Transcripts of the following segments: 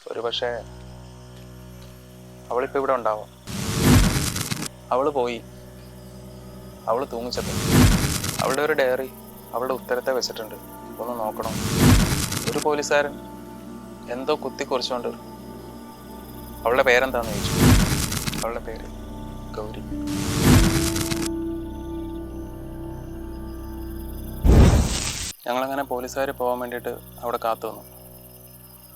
ഒരു പക്ഷേ അവളിപ്പോൾ ഇവിടെ ഉണ്ടാവും. അവൾ പോയി, അവൾ തൂങ്ങിച്ചത്തു. അവളുടെ ഒരു ഡയറി അവളുടെ ഉത്തരത്തെ വെച്ചിട്ടുണ്ട്. ഒന്ന് നോക്കണം. ഒരു പോലീസുകാരൻ എന്തോ കുത്തി കുറിച്ചുകൊണ്ട് അവളുടെ പേരെന്താണെന്ന് ചോദിച്ചു. അവളുടെ പേര് ഗൗരി. ഞങ്ങളങ്ങനെ പോലീസുകാർ പോകാൻ വേണ്ടിയിട്ട് അവിടെ കാത്തു നിന്നു.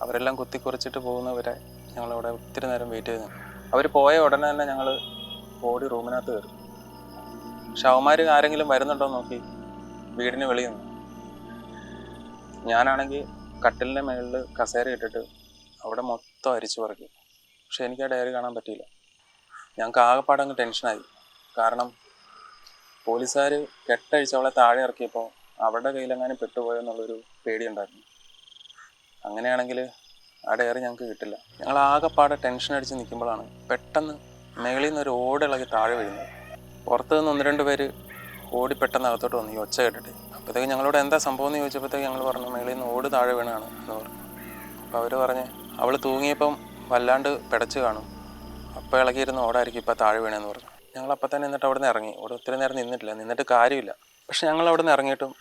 അവരെല്ലാം കുത്തിക്കുറിച്ചിട്ട് പോകുന്നവരെ ഞങ്ങളവിടെ ഒത്തിരി നേരം വെയിറ്റ് ചെയ്തു. അവർ പോയ ഉടനെ തന്നെ ഞങ്ങൾ ഓടി റൂമിനകത്ത് കയറി. പക്ഷെ അവന്മാർ ആരെങ്കിലും വരുന്നുണ്ടോ നോക്കി വീടിന് വെളിയിൽ നിന്നു. ഞാനാണെങ്കിൽ കട്ടിലിൻ്റെ മുകളിൽ കസേര ഇട്ടിട്ട് അവിടെ മൊത്തം അരിച്ചു പറക്കി. പക്ഷെ എനിക്ക് ആ ഡയറി കാണാൻ പറ്റിയില്ല. ഞങ്ങൾക്ക് ആകെപ്പാടെ അങ്ങ് ടെൻഷനായി. കാരണം പോലീസുകാർ കെട്ടഴിച്ച് അവളെ താഴെ ഇറക്കിയപ്പോൾ അവരുടെ കയ്യിലെങ്ങാനും പെട്ടുപോയെന്നുള്ളൊരു പേടിയുണ്ടായിരുന്നു. അങ്ങനെയാണെങ്കിൽ ആ ഡയറി ഞങ്ങൾക്ക് കിട്ടില്ല. ഞങ്ങൾ ആകെപ്പാടെ ടെൻഷൻ അടിച്ച് നിൽക്കുമ്പോഴാണ് പെട്ടെന്ന് മേളിൽ നിന്ന് ഒരു ഓടിളകി താഴെ വീഴുന്നത്. പുറത്ത് നിന്ന് 1-2 പേര് ഓടി പെട്ടെന്ന് അകത്തോട്ട് വന്നു ഈ ഒച്ച കേട്ടിട്ട്. അപ്പോഴത്തേക്ക് ഞങ്ങളോട് എന്താ സംഭവം എന്ന് ചോദിച്ചപ്പോഴത്തേക്ക് ഞങ്ങൾ പറഞ്ഞു മേളിൽ നിന്ന് ഓട് താഴെ വീണാണ് എന്ന് പറഞ്ഞു. അപ്പോൾ അവർ പറഞ്ഞ് അവൾ തൂങ്ങിയപ്പം വല്ലാണ്ട് പിടച്ച് കാണും, അപ്പോൾ ഇളകിയിരുന്ന് ഓടായിരിക്കും ഇപ്പോൾ താഴെ വീണെന്ന് പറഞ്ഞു. ഞങ്ങൾ അപ്പം തന്നെ എന്നിട്ട് അവിടെ നിന്ന് ഇറങ്ങി. അവിടെ ഒത്തിരി നേരം നിന്നിട്ട് കാര്യമില്ല. പക്ഷെ ഞങ്ങൾ അവിടെ നിന്ന് ഇറങ്ങിയിട്ടും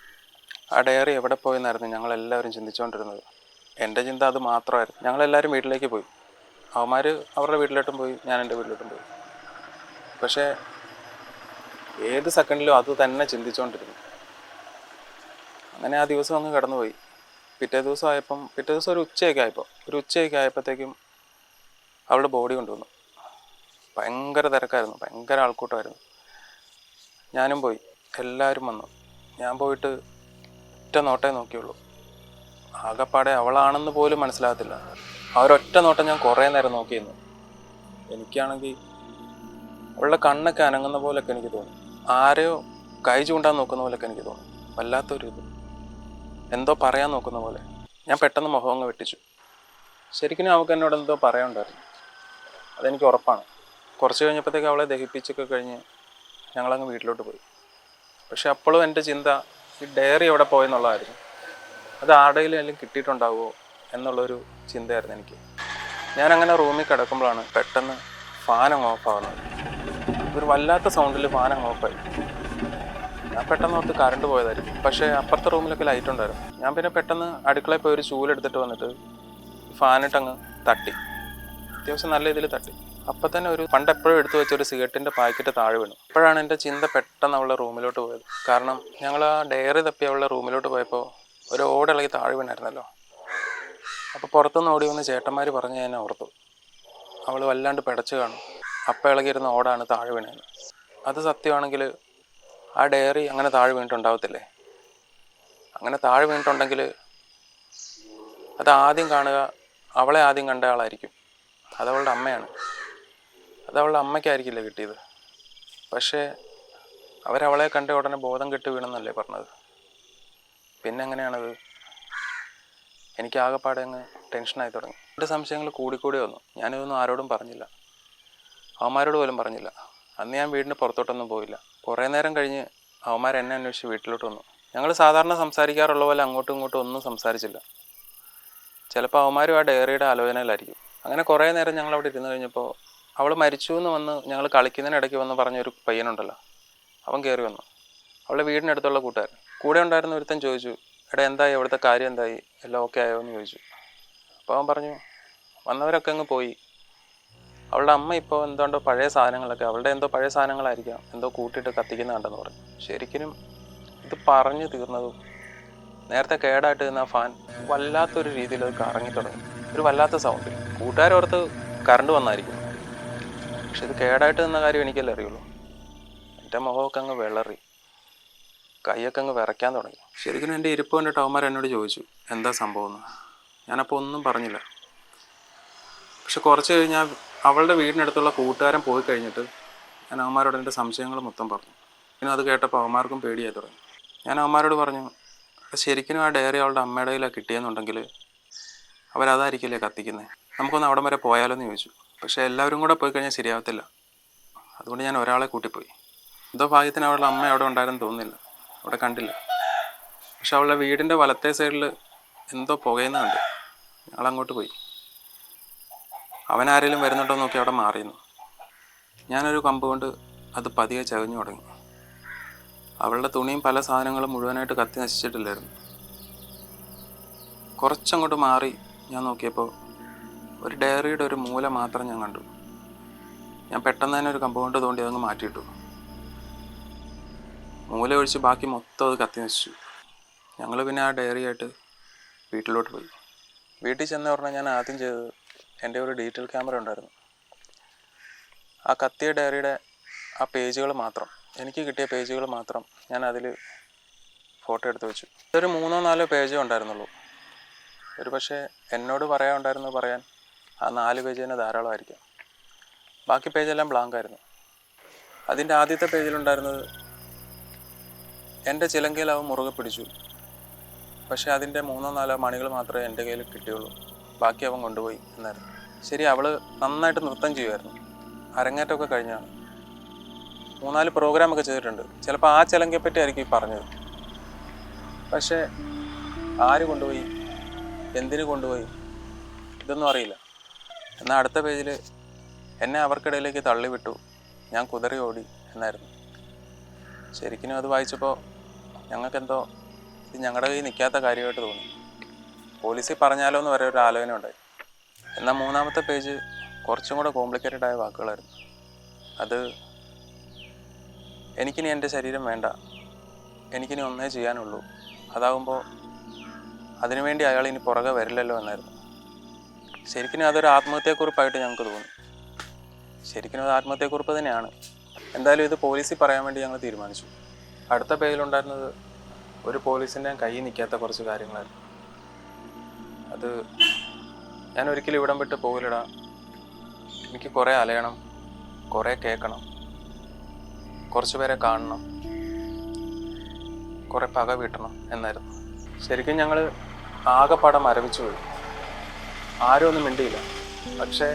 ആ ഡയറി എവിടെ പോയെന്നായിരുന്നു ഞങ്ങളെല്ലാവരും ചിന്തിച്ചുകൊണ്ടിരുന്നത്. എൻ്റെ ചിന്ത അത് മാത്രമായിരുന്നു. ഞങ്ങളെല്ലാവരും വീട്ടിലേക്ക് പോയി. അവന്മാർ അവരുടെ വീട്ടിലോട്ടും പോയി, ഞാൻ എൻ്റെ വീട്ടിലോട്ടും പോയി. പക്ഷേ ഏത് സെക്കൻഡിലും അത് തന്നെ ചിന്തിച്ചുകൊണ്ടിരുന്നു. അങ്ങനെ ആ ദിവസം അങ്ങ് കടന്നുപോയി. പിറ്റേ ദിവസം ഒരു ഉച്ചയൊക്കെ ആയപ്പോഴത്തേക്കും അവളുടെ ബോഡി കൊണ്ടുവന്നു. ഭയങ്കര തിരക്കായിരുന്നു, ഭയങ്കര ആൾക്കൂട്ടമായിരുന്നു. ഞാനും പോയി, എല്ലാവരും വന്നു. ഞാൻ പോയിട്ട് ഒറ്റ നോട്ടേ നോക്കിയുള്ളൂ. ആകെപ്പാടെ അവളാണെന്ന് പോലും മനസ്സിലാകത്തില്ല. ആ ഒരൊറ്റ നോട്ടം ഞാൻ കുറേ നേരം നോക്കിയിരുന്നു. എനിക്കാണെങ്കിൽ അവളുടെ കണ്ണൊക്കെ അനങ്ങുന്ന പോലൊക്കെ എനിക്ക് തോന്നി. ആരെയോ കൈ ചൂണ്ടാൻ നോക്കുന്ന പോലൊക്കെ എനിക്ക് തോന്നി. വല്ലാത്തൊരു ഇത്, എന്തോ പറയാൻ നോക്കുന്ന പോലെ. ഞാൻ പെട്ടെന്ന് മുഖം അങ്ങ് വെട്ടിച്ചു. ശരിക്കും അവൾക്ക് എന്നോട് എന്തോ പറയാനുണ്ടായിരുന്നു, അതെനിക്ക് ഉറപ്പാണ്. കുറച്ച് കഴിഞ്ഞപ്പോഴത്തേക്ക് അവളെ ദഹിപ്പിച്ചൊക്കെ കഴിഞ്ഞ് ഞങ്ങളങ്ങ് വീട്ടിലോട്ട് പോയി. പക്ഷെ അപ്പോഴും എൻ്റെ ചിന്ത ഈ ഡയറി എവിടെ പോയെന്നുള്ളതായിരുന്നു. അത് ആരുടെയിലും എല്ലാം കിട്ടിയിട്ടുണ്ടാവുമോ എന്നുള്ളൊരു ചിന്തയായിരുന്നു എനിക്ക്. ഞാനങ്ങനെ റൂമിൽ കിടക്കുമ്പോഴാണ് പെട്ടെന്ന് ഫാൻ അങ്ങ് ഓഫാകുന്നത്. ഒരു വല്ലാത്ത സൗണ്ടിൽ ഫാൻ അങ്ങ് ഓഫായി. ഞാൻ പെട്ടെന്ന് ഓർത്ത് കറണ്ട് പോയതായിരിക്കും. പക്ഷേ അപ്പുറത്തെ റൂമിലൊക്കെ ലൈറ്റ് ഉണ്ടായിരുന്നു. ഞാൻ പിന്നെ പെട്ടെന്ന് അടുക്കളയിൽ പോയി ഒരു ചൂലെടുത്തിട്ട് വന്നിട്ട് ഫാനിട്ടങ്ങ് തട്ടി. അത്യാവശ്യം നല്ല രീതിയിൽ തട്ടി. അപ്പം തന്നെ ഒരു പണ്ടെപ്പോഴും എടുത്തു വെച്ചൊരു സിഗരറ്റിൻ്റെ പാക്കറ്റ് താഴെ വീണു. അപ്പോഴാണ് എൻ്റെ ചിന്ത പെട്ടെന്ന് അവളുടെ റൂമിലോട്ട് പോയത്. കാരണം ഞങ്ങൾ ആ ഡയറി തപ്പി അവളുടെ റൂമിലോട്ട് പോയപ്പോൾ ഒരു ഓടിളകി താഴെ വീണായിരുന്നല്ലോ. അപ്പോൾ പുറത്തുനിന്ന് ഓടി വന്ന് ചേട്ടന്മാർ പറഞ്ഞ് ഞാൻ ഓർത്തു അവൾ വല്ലാണ്ട് പിടച്ച് കാണും, അപ്പം ഇളകിയിരുന്ന ഓടാണ് താഴെ വീണത്. അത് സത്യമാണെങ്കിൽ ആ ഡയറി അങ്ങനെ താഴെ വീണിട്ടുണ്ടാവത്തില്ലേ? അങ്ങനെ താഴെ വീണിട്ടുണ്ടെങ്കിൽ അത് ആദ്യം കാണുക അവളെ ആദ്യം കണ്ട ആളായിരിക്കും. അതവളുടെ അമ്മയാണ്. അതവളുടെ അമ്മയ്ക്കായിരിക്കില്ല കിട്ടിയത്. പക്ഷേ അവരവളെ കണ്ട ഉടനെ ബോധം കെട്ട് വീണെന്നല്ലേ പറഞ്ഞത്. പിന്നെ എങ്ങനെയാണത്? എനിക്ക് ആകെപ്പാടെ അങ്ങ് ടെൻഷനായി തുടങ്ങി. എൻ്റെ സംശയങ്ങൾ കൂടിക്കൂടി വന്നു. ഞാനിതൊന്നും ആരോടും പറഞ്ഞില്ല, അവന്മാരോട് പോലും പറഞ്ഞില്ല. അന്ന് ഞാൻ വീടിന് പുറത്തോട്ടൊന്നും പോയില്ല. കുറേ നേരം കഴിഞ്ഞ് അവന്മാർ എന്നെ അന്വേഷിച്ച് വീട്ടിലോട്ട് വന്നു. ഞങ്ങൾ സാധാരണ സംസാരിക്കാറുള്ള പോലെ അങ്ങോട്ടും ഇങ്ങോട്ടും ഒന്നും സംസാരിച്ചില്ല. ചിലപ്പോൾ അവന്മാരും ആ ഡയറിയുടെ ആലോചനയിലായിരിക്കും. അങ്ങനെ കുറേ നേരം ഞങ്ങൾ അവിടെ ഇരുന്ന് കഴിഞ്ഞപ്പോൾ അവൾ മരിച്ചു എന്ന് വന്ന് ഞങ്ങൾ കളിക്കുന്നതിനിടയ്ക്ക് വന്ന് പറഞ്ഞൊരു പയ്യനുണ്ടല്ലോ, അവൻ കയറി വന്നു. അവളുടെ വീടിനടുത്തുള്ള കൂട്ടുകാരൻ. കൂടെ ഉണ്ടായിരുന്ന ഒരുത്തൻ ചോദിച്ചു, എടാ എന്തായി, അവിടുത്തെ കാര്യം എന്തായി, എല്ലാം ഓക്കെ ആയോ എന്ന് ചോദിച്ചു. അപ്പോൾ അവൻ പറഞ്ഞു വന്നവരൊക്കെ അങ്ങ് പോയി. അവളുടെ അമ്മ ഇപ്പോൾ എന്തോണ്ടോ പഴയ സാധനങ്ങളൊക്കെ, അവളുടെ എന്തോ പഴയ സാധനങ്ങളായിരിക്കാം, എന്തോ കൂട്ടിയിട്ട് കത്തിക്കുന്ന കണ്ടെന്ന് പറഞ്ഞു. ശരിക്കും ഇത് പറഞ്ഞു തീർന്നതും നേരത്തെ കേടായിട്ട് നിന്ന ഫാൻ വല്ലാത്തൊരു രീതിയിൽ അത് കറങ്ങി തുടങ്ങി. ഒരു വല്ലാത്ത സൗണ്ട്. കൂട്ടുകാരോർത്ത് കറണ്ട് വന്നായിരിക്കും. പക്ഷെ ഇത് കേടായിട്ട് നിന്ന കാര്യം എനിക്കല്ലേ അറിയുള്ളൂ. എൻ്റെ മുഖമൊക്കെ അങ്ങ് വിളറി, കൈയൊക്കെ അങ്ങ് വിറയ്ക്കാൻ തുടങ്ങി. ശരിക്കും എൻ്റെ ഇരിപ്പ് കണ്ടിട്ട് അവന്മാർ എന്നോട് ചോദിച്ചു എന്താ സംഭവം എന്ന്. ഞാനപ്പോൾ ഒന്നും പറഞ്ഞില്ല. പക്ഷെ കുറച്ച് കഴിഞ്ഞാൽ അവളുടെ വീടിനടുത്തുള്ള കൂട്ടുകാരൻ പോയി കഴിഞ്ഞിട്ട് ഞാൻ അവന്മാരോട് എൻ്റെ സംശയങ്ങൾ മൊത്തം പറഞ്ഞു. പിന്നെ അത് കേട്ടപ്പോൾ അവന്മാർക്കും പേടിയായി തുടങ്ങി. ഞാൻ അവന്മാരോട് പറഞ്ഞു, ശരിക്കും ആ ഡയറി അവളുടെ അമ്മയുടെ കയ്യിലാണ് കിട്ടിയെന്നുണ്ടെങ്കിൽ അവരതായിരിക്കില്ലേ കത്തിക്കുന്നത്, നമുക്കൊന്ന് അവിടം വരെ പോയാലോ എന്ന് ചോദിച്ചു. പക്ഷേ എല്ലാവരും കൂടെ പോയി കഴിഞ്ഞാൽ ശരിയാവത്തില്ല. അതുകൊണ്ട് ഞാൻ ഒരാളെ കൂട്ടിപ്പോയി. എന്തോ ഭാഗ്യത്തിന് അവളുടെ അമ്മ അവിടെ ഉണ്ടായിരുന്നു തോന്നുന്നില്ല, അവിടെ കണ്ടില്ല. പക്ഷെ അവളുടെ വീടിൻ്റെ വലത്തെ സൈഡിൽ എന്തോ പുകയുന്ന കണ്ടു. ഞങ്ങളങ്ങോട്ട് പോയി. അവൻ ആരെങ്കിലും വരുന്നുണ്ടോ നോക്കി അവിടെ മാറിയിരുന്നു. ഞാനൊരു കമ്പ് കൊണ്ട് അത് പതിയെ ചകഞ്ഞു തുടങ്ങി. അവളുടെ തുണിയും പല സാധനങ്ങളും മുഴുവനായിട്ട് കത്തി നശിച്ചിട്ടില്ലായിരുന്നു. കുറച്ചങ്ങോട്ട് മാറി ഞാൻ നോക്കിയപ്പോൾ ഒരു ഡയറിയുടെ ഒരു മൂല മാത്രം ഞാൻ കണ്ടു. ഞാൻ പെട്ടെന്ന് തന്നെ ഒരു കമ്പ് കൊണ്ട് തോണ്ടി അതങ്ങ് മാറ്റിയിട്ടു. മൂല ഒഴിച്ച് ബാക്കി മൊത്തം അത് കത്തി നശിച്ചു. ഞങ്ങൾ പിന്നെ ആ ഡയറിയായിട്ട് വീട്ടിലോട്ട് പോയി. വീട്ടിൽ ചെന്ന ഉടനെ ഞാൻ ആദ്യം ചെയ്തത് എൻ്റെ ഒരു ഡിജിറ്റൽ ക്യാമറ ഉണ്ടായിരുന്നു. ആ കത്തിയ ഡയറിയുടെ ആ പേജുകൾ മാത്രം, എനിക്ക് കിട്ടിയ പേജുകൾ മാത്രം ഞാൻ അതിൽ ഫോട്ടോ എടുത്ത് വെച്ചു. ഒരു 3-4 പേജേ ഉണ്ടായിരുന്നുള്ളൂ. ഒരു പക്ഷേ എന്നോട് പറയാൻ ആ 4 പേജ് തന്നെ ധാരാളമായിരിക്കാം. ബാക്കി പേജെല്ലാം ബ്ലാങ്ക് ആയിരുന്നു. അതിൻ്റെ ആദ്യത്തെ പേജിലുണ്ടായിരുന്നത് എൻ്റെ ചിലങ്കയിൽ അവൻ മുറുകെ പിടിച്ചു. പക്ഷേ അതിൻ്റെ 3-4 മണികൾ മാത്രമേ എൻ്റെ കയ്യിൽ കിട്ടിയുള്ളൂ. ബാക്കി അവൻ കൊണ്ടുപോയി എന്നായിരുന്നു. ശരി, അവൾ നന്നായിട്ട് നൃത്തം ചെയ്യുമായിരുന്നു. അരങ്ങേറ്റമൊക്കെ കഴിഞ്ഞാണ്. 3-4 പ്രോഗ്രാമൊക്കെ ചെയ്തിട്ടുണ്ട്. ചിലപ്പോൾ ആ ചിലങ്കയെപ്പറ്റി ആയിരിക്കും ഈ പറഞ്ഞത്. പക്ഷേ ആര് കൊണ്ടുപോയി, എന്തിനു കൊണ്ടുപോയി, ഇതൊന്നും അറിയില്ല. എന്നാൽ അടുത്ത പേജിൽ എന്നെ അവർക്കിടയിലേക്ക് തള്ളിവിട്ടു, ഞാൻ കുതറി ഓടി എന്നായിരുന്നു. ശരിക്കും അത് വായിച്ചപ്പോൾ ഞങ്ങൾക്കെന്തോ ഇത് ഞങ്ങളുടെ കയ്യിൽ നിൽക്കാത്ത കാര്യമായിട്ട് തോന്നി. പോലീസിൽ പറഞ്ഞാലോ എന്ന് വരെ ഒരു ആലോചന ഉണ്ടായി. എന്നാൽ 3-ാമത്തെ പേജ് കുറച്ചും കൂടെ കോംപ്ലിക്കേറ്റഡ് ആയ വാക്കുകളായിരുന്നു. അത് എനിക്കിനി എൻ്റെ ശരീരം വേണ്ട, എനിക്കിനി ഒന്നേ ചെയ്യാനുള്ളൂ, അതാകുമ്പോൾ അതിനുവേണ്ടി അയാൾ ഇനി പുറകെ വരില്ലല്ലോ എന്നായിരുന്നു. ശരിക്കും അതൊരു ആത്മഹത്യാക്കുറിപ്പായിട്ട് ഞങ്ങൾക്ക് തോന്നി. ശരിക്കും അത് ആത്മഹത്യാക്കുറിപ്പ് തന്നെയാണ്. എന്തായാലും ഇത് പോലീസിൽ പറയാൻ വേണ്ടി ഞങ്ങൾ തീരുമാനിച്ചു. അടുത്ത പേജിലുണ്ടായിരുന്നത് ഒരു പോലീസിൻ്റെ കയ്യിൽ നിൽക്കാത്ത കുറച്ച് കാര്യങ്ങളായിരുന്നു. അത് ഞാൻ ഒരിക്കലും ഇവിടം വിട്ട് പോകില്ലടാ, എനിക്ക് കുറേ അലയണം, കുറേ കേൾക്കണം, കുറച്ച് പേരെ കാണണം, കുറേ പക വീട്ടണം എന്നായിരുന്നു. ശരിക്കും ഞങ്ങൾ ആകെപ്പാടെ മരവിച്ചു പോയി. ആരും ഒന്നും മിണ്ടിയില്ല. പക്ഷേ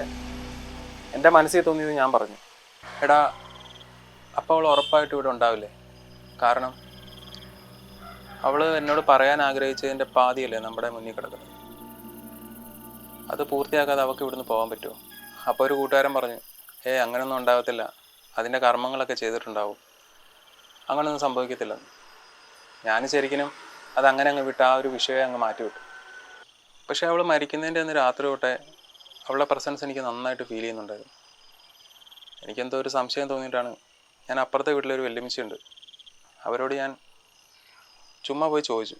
എൻ്റെ മനസ്സിൽ തോന്നിയത് ഞാൻ പറഞ്ഞു, എടാ അപ്പോൾ അവൾ ഉറപ്പായിട്ടും ഇവിടെ ഉണ്ടാവില്ലേ? കാരണം അവൾ എന്നോട് പറയാൻ ആഗ്രഹിച്ചതിൻ്റെ പാതിയല്ലേ നമ്മുടെ മുന്നിൽ കിടക്കുന്നത്. അത് പൂർത്തിയാക്കാതെ അവൾക്ക് ഇവിടുന്ന് പോകാൻ പറ്റുമോ? അപ്പോൾ ഒരു കൂട്ടുകാരൻ പറഞ്ഞു, അങ്ങനെയൊന്നും ഉണ്ടാകത്തില്ല, അതിൻ്റെ കർമ്മങ്ങളൊക്കെ ചെയ്തിട്ടുണ്ടാവും, അങ്ങനെയൊന്നും സംഭവിക്കത്തില്ലെന്ന്. ഞാൻ ശരിക്കും അതങ്ങനെ അങ്ങ് വിട്ട് ആ ഒരു വിഷയം അങ്ങ് മാറ്റിവിട്ടു. പക്ഷേ അവൾ മരിക്കുന്നതിൻ്റെ അന്ന് രാത്രി തൊട്ടേ അവളുടെ പ്രസൻസ് എനിക്ക് നന്നായിട്ട് ഫീൽ ചെയ്യുന്നുണ്ടായിരുന്നു. എനിക്കെന്തോ ഒരു സംശയം തോന്നിയിട്ടാണ് ഞാൻ അപ്പുറത്തെ വീട്ടിലൊരു വെല്ലുമിച്ചുണ്ട്, അവരോട് ഞാൻ ചുമ്മാ പോയി ചോദിച്ചു.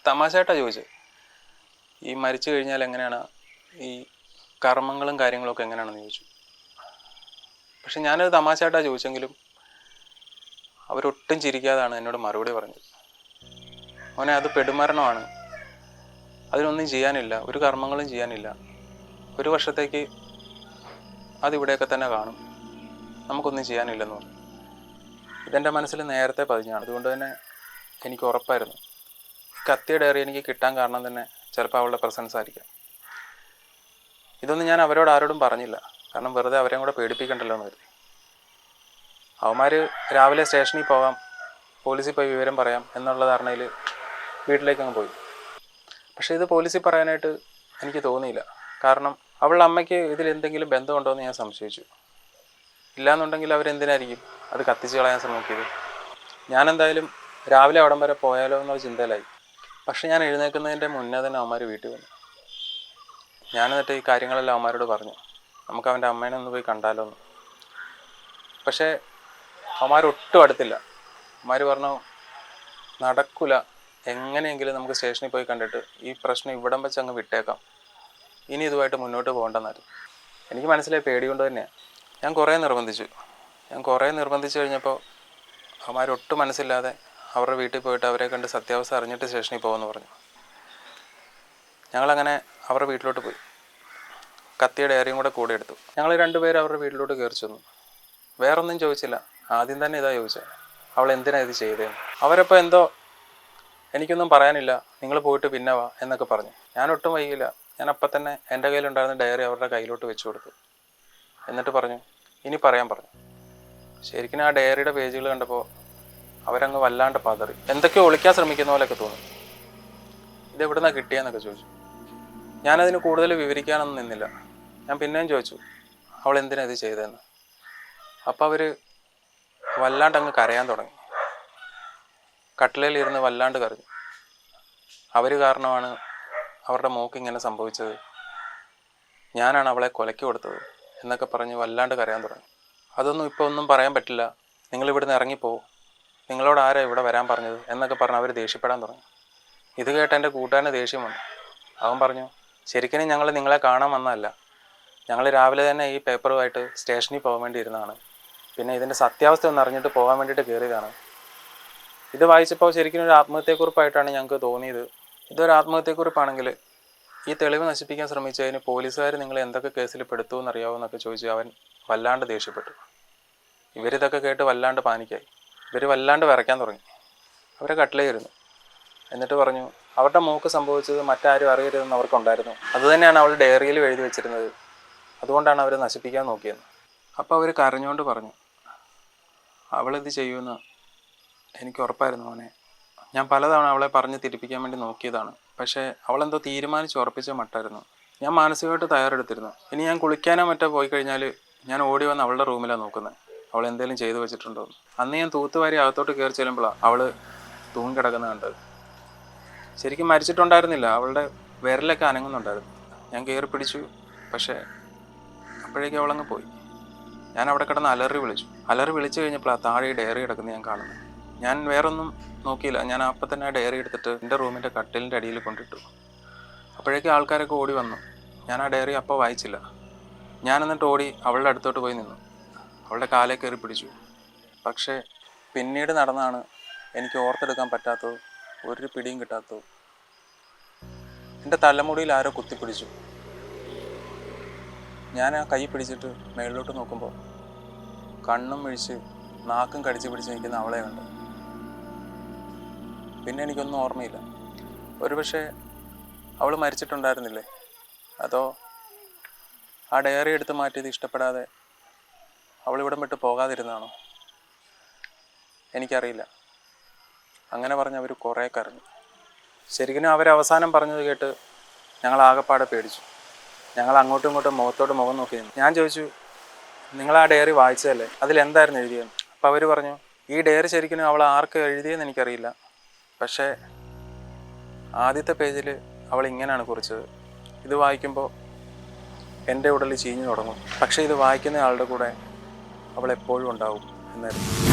തമാശയായിട്ടാണ് ചോദിച്ചത്, ഈ മരിച്ചു കഴിഞ്ഞാൽ എങ്ങനെയാണ് ഈ കർമ്മങ്ങളും കാര്യങ്ങളൊക്കെ എങ്ങനെയാണെന്ന് ചോദിച്ചു. പക്ഷെ ഞാനത് തമാശയായിട്ടാണ് ചോദിച്ചെങ്കിലും അവരൊട്ടും ചിരിക്കാതാണ് എന്നോട് മറുപടി പറഞ്ഞത്. മോനെ, അത് പെടുമരണമാണ്, അതിനൊന്നും ചെയ്യാനില്ല, ഒരു കർമ്മങ്ങളും ചെയ്യാനില്ല, 1 വർഷത്തേക്ക് അതിവിടെയൊക്കെ തന്നെ കാണും, നമുക്കൊന്നും ചെയ്യാനില്ലെന്ന് പറഞ്ഞു. ഇതെൻ്റെ മനസ്സിൽ നേരത്തെ പതിഞ്ഞാണ്. അതുകൊണ്ട് തന്നെ എനിക്ക് ഉറപ്പായിരുന്നു കത്തിയ ഡയറി എനിക്ക് കിട്ടാൻ കാരണം തന്നെ ചിലപ്പോൾ അവളുടെ പ്രസൻസ് ആയിരിക്കാം. ഇതൊന്നും ഞാൻ അവരോട് ആരോടും പറഞ്ഞില്ല, കാരണം വെറുതെ അവരെയും കൂടെ പേടിപ്പിക്കണ്ടല്ലോ എന്ന് കരുതി. അവന്മാർ രാവിലെ സ്റ്റേഷനിൽ പോകാം, പോലീസിൽ പോയി വിവരം പറയാം എന്നുള്ള ധാരണയിൽ വീട്ടിലേക്ക് അങ്ങ് പോയി. പക്ഷേ ഇത് പോലീസിൽ പറയാനായിട്ട് എനിക്ക് തോന്നിയില്ല. കാരണം അവളുടെ അമ്മയ്ക്ക് ഇതിലെന്തെങ്കിലും ബന്ധമുണ്ടോ എന്ന് ഞാൻ സംശയിച്ചു. ഇല്ലയെന്നുണ്ടെങ്കിൽ അവരെന്തിനായിരിക്കും അത് കത്തിച്ച് കളയാൻ ശ്രമിക്കിയത്. ഞാനെന്തായാലും രാവിലെ അവിടം വരെ പോയാലോ എന്നുള്ള ചിന്തയിലായി. പക്ഷെ ഞാൻ എഴുന്നേൽക്കുന്നതിൻ്റെ മുന്നേ തന്നെ അവന്മാർ വീട്ടിൽ വന്നു. ഞാൻ എന്നിട്ട് ഈ കാര്യങ്ങളെല്ലാം അവന്മാരോട് പറഞ്ഞു, നമുക്ക് അവൻ്റെ അമ്മേനെ ഒന്ന് പോയി കണ്ടാലോ എന്ന്. പക്ഷേ അവന്മാരൊട്ടും അടുത്തില്ല. അവന്മാർ പറഞ്ഞു, നടക്കില്ല, എങ്ങനെയെങ്കിലും നമുക്ക് സ്റ്റേഷനിൽ പോയി കണ്ടിട്ട് ഈ പ്രശ്നം ഇവിടം വെച്ച് അങ്ങ് വിട്ടേക്കാം, ഇനി ഇതുമായിട്ട് മുന്നോട്ട് പോകണ്ടെന്നായിരുന്നു. എനിക്ക് മനസ്സിലായി, പേടി കൊണ്ട് തന്നെയാണ്. ഞാൻ കുറേ നിർബന്ധിച്ചു കഴിഞ്ഞപ്പോൾ അവന്മാരൊട്ടും മനസ്സില്ലാതെ അവരുടെ വീട്ടിൽ പോയിട്ട് അവരെ കണ്ട് സത്യാവസ്ഥ അറിഞ്ഞിട്ട് സ്റ്റേഷനിൽ പോകുമെന്ന് പറഞ്ഞു. ഞങ്ങളങ്ങനെ അവരുടെ വീട്ടിലോട്ട് പോയി. കത്തിയ ഡയറിയും കൂടെ എടുത്തു. ഞങ്ങൾ 2 പേര് അവരുടെ വീട്ടിലോട്ട് കയറി ചെന്നു. വേറൊന്നും ചോദിച്ചില്ല, ആദ്യം തന്നെ ഇതാ ചോദിച്ചത്, അവൾ എന്തിനാണ് ഇത് ചെയ്തതെന്ന്. അവരപ്പോൾ എന്തോ എനിക്കൊന്നും പറയാനില്ല, നിങ്ങൾ പോയിട്ട് പിന്നെ വാ എന്നൊക്കെ പറഞ്ഞു. ഞാനൊട്ടും വൈകില്ല. ഞാൻ അപ്പം തന്നെ എൻ്റെ കയ്യിലുണ്ടായിരുന്ന ഡയറി അവരുടെ കയ്യിലോട്ട് വെച്ച് കൊടുത്തു. എന്നിട്ട് പറഞ്ഞു, ഇനി പറയാൻ പറഞ്ഞു. ശരിക്കും ആ ഡയറിയുടെ പേജുകൾ കണ്ടപ്പോൾ അവരങ്ങ് വല്ലാണ്ട് പതറി. എന്തൊക്കെയോ ഒളിക്കാൻ ശ്രമിക്കുന്ന പോലെയൊക്കെ തോന്നി. ഇതെവിടുന്നാണ് കിട്ടിയെന്നൊക്കെ ചോദിച്ചു. ഞാനതിന് കൂടുതൽ വിവരിക്കാനൊന്നും നിന്നില്ല. ഞാൻ പിന്നെയും ചോദിച്ചു അവൾ എന്തിനാ ഇത് ചെയ്തതെന്ന്. അപ്പോൾ അവർ വല്ലാണ്ട് അങ്ങ് കരയാൻ തുടങ്ങി. കട്ടിലയിലിരുന്ന് വല്ലാണ്ട് കരഞ്ഞു. അവർ കാരണമാണ് അവരുടെ മോക്ക് ഇങ്ങനെ സംഭവിച്ചത്, ഞാനാണ് അവളെ കൊലയ്ക്ക് കൊടുത്തത് എന്നൊക്കെ പറഞ്ഞ് വല്ലാണ്ട് കരയാൻ തുടങ്ങി. അതൊന്നും ഇപ്പോൾ ഒന്നും പറയാൻ പറ്റില്ല, നിങ്ങളിവിടുന്ന് ഇറങ്ങിപ്പോവും, നിങ്ങളോട് ആരാ ഇവിടെ വരാൻ പറഞ്ഞത് എന്നൊക്കെ പറഞ്ഞ് അവർ ദേഷ്യപ്പെടാൻ തുടങ്ങി. ഇത് കേട്ട് എൻ്റെ കൂട്ടുകാരന് ദേഷ്യം വന്നു. അവൻ പറഞ്ഞു, ശരിക്കും ഞങ്ങൾ നിങ്ങളെ കാണാൻ വന്നതല്ല, ഞങ്ങൾ രാവിലെ തന്നെ ഈ പേപ്പറുമായിട്ട് സ്റ്റേഷനിൽ പോകാൻ വേണ്ടി ഇരുന്നതാണ്, പിന്നെ ഇതിൻ്റെ സത്യാവസ്ഥ ഒന്ന് അറിഞ്ഞിട്ട് പോകാൻ വേണ്ടിയിട്ട് കയറിയതാണ്. ഇത് വായിച്ചപ്പോൾ ശരിക്കും ഒരു ആത്മഹത്യക്കുറിപ്പായിട്ടാണ് ഞങ്ങൾക്ക് തോന്നിയത്. ഇതൊരു ആത്മഹത്യക്കുറിപ്പാണെങ്കിൽ ഈ തെളിവ് നശിപ്പിക്കാൻ ശ്രമിച്ചതിന് പോലീസുകാർ നിങ്ങൾ എന്തൊക്കെ കേസിൽ പെടുത്തു എന്നറിയാവോ എന്നൊക്കെ ചോദിച്ച് അവൻ വല്ലാണ്ട് ദേഷ്യപ്പെട്ടു. ഇവരിതൊക്കെ കേട്ട് വല്ലാണ്ട് പാനിക്കായി. ഇവർ വല്ലാണ്ട് വിറയ്ക്കാൻ തുടങ്ങി. അവരെ കട്ടിലേയിരുന്നു. എന്നിട്ട് പറഞ്ഞു അവരുടെ മോക്ക് സംഭവിച്ചത് മറ്റാരും അറിയരുതെന്ന് അവർക്കുണ്ടായിരുന്നു, അതുതന്നെയാണ് അവൾ ഡയറിയിൽ എഴുതി വെച്ചിരുന്നത്, അതുകൊണ്ടാണ് അവർ നശിപ്പിക്കാൻ നോക്കിയെന്ന്. അപ്പോൾ അവർ കരഞ്ഞുകൊണ്ട് പറഞ്ഞു, അവളിത് ചെയ്യുമെന്ന് എനിക്ക് ഉറപ്പായിരുന്നു മോനെ. ഞാൻ പലതവണ അവളെ പറഞ്ഞ് തിരിപ്പിക്കാൻ വേണ്ടി നോക്കിയതാണ്, പക്ഷേ അവളെന്തോ തീരുമാനിച്ച് ഉറപ്പിച്ച മട്ടായിരുന്നു. ഞാൻ മാനസികമായിട്ട് തയ്യാറെടുത്തിരുന്നു. ഇനി ഞാൻ കുളിക്കാനോ മറ്റോ പോയി കഴിഞ്ഞാൽ ഞാൻ ഓടി വന്ന് അവളുടെ റൂമിലാണ് നോക്കുന്നത്, അവൾ എന്തെങ്കിലും ചെയ്തു വെച്ചിട്ടുണ്ടോ എന്ന്. അന്ന് ഞാൻ തൂത്തുവാരി അകത്തോട്ട് കയറി ചെല്ലുമ്പോഴാണ് അവൾ തൂങ്ങിക്കിടക്കുന്നത് കണ്ടത്. ശരിക്കും മരിച്ചിട്ടുണ്ടായിരുന്നില്ല, അവളുടെ വിരലൊക്കെ അനങ്ങുന്നുണ്ടായിരുന്നു. ഞാൻ കയറി പിടിച്ചു, പക്ഷേ അപ്പോഴേക്കും അവളങ്ങ് പോയി. ഞാൻ അവിടെ കിടന്ന് അലറി വിളിച്ചു കഴിഞ്ഞപ്പോഴാണ് താഴെ ഈ ഡയറി കിടക്കുന്നത് ഞാൻ കാണുന്നത്. ഞാൻ വേറൊന്നും നോക്കിയില്ല, ഞാൻ അപ്പം തന്നെ ആ ഡയറി എടുത്തിട്ട് എൻ്റെ റൂമിൻ്റെ കട്ടിലിൻ്റെ അടിയിൽ കൊണ്ടിട്ടു. അപ്പോഴേക്കും ആൾക്കാരൊക്കെ ഓടി വന്നു. ഞാൻ ആ ഡയറി അപ്പോൾ വായിച്ചില്ല. ഞാൻ എന്നിട്ട് ഓടി അവളുടെ അടുത്തോട്ട് പോയി നിന്നു, അവളുടെ കാലേ കയറി പിടിച്ചു. പക്ഷേ പിന്നീട് നടന്നാണ് എനിക്ക് ഓർത്തെടുക്കാൻ പറ്റാത്തത്, ഒരു പിടിയും കിട്ടാത്തത്. എൻ്റെ തലമുടിയിൽ ആരോ കുത്തിപ്പിടിച്ചു. ഞാൻ ആ കൈ പിടിച്ചിട്ട് മേളിലോട്ട് നോക്കുമ്പോൾ കണ്ണും മിഴിച്ച് നാക്കും കടിച്ച് പിടിച്ച് നിൽക്കുന്ന അവളെ കണ്ടു. പിന്നെ എനിക്കൊന്നും ഓർമ്മയില്ല. ഒരുപക്ഷെ അവൾ മരിച്ചിട്ടുണ്ടായിരുന്നില്ലേ, അതോ ആ ഡയറി എടുത്ത് മാറ്റിയത് ഇഷ്ടപ്പെടാതെ അവളിവിടം വിട്ട് പോകാതിരുന്നാണോ, എനിക്കറിയില്ല. അങ്ങനെ പറഞ്ഞ് അവർ കുറേ കരഞ്ഞു. ശരിക്കും അവരവസാനം പറഞ്ഞത് കേട്ട് ഞങ്ങൾ ആകെപ്പാടെ പേടിച്ചു. ഞങ്ങൾ അങ്ങോട്ടും ഇങ്ങോട്ടും മുഖത്തോട് മുഖം നോക്കി നിന്നു. ഞാൻ ചോദിച്ചു, നിങ്ങൾ ആ ഡയറി വായിച്ചതല്ലേ, അതിലെന്തായിരുന്നു എഴുതിയെന്ന്. അപ്പോൾ അവർ പറഞ്ഞു, ഈ ഡയറി ശരിക്കും അവൾ ആർക്ക് എഴുതിയെന്ന് എനിക്കറിയില്ല, പക്ഷേ ആദ്യത്തെ പേജിൽ അവൾ ഇങ്ങനെയാണ് കുറിച്ചത്, ഇത് വായിക്കുമ്പോൾ എൻ്റെ ഉടലിൽ ചീഞ്ഞു തുടങ്ങും, പക്ഷേ ഇത് വായിക്കുന്ന ആളുടെ കൂടെ അവൾ എപ്പോഴും ഉണ്ടാവും എന്നായിരുന്നു.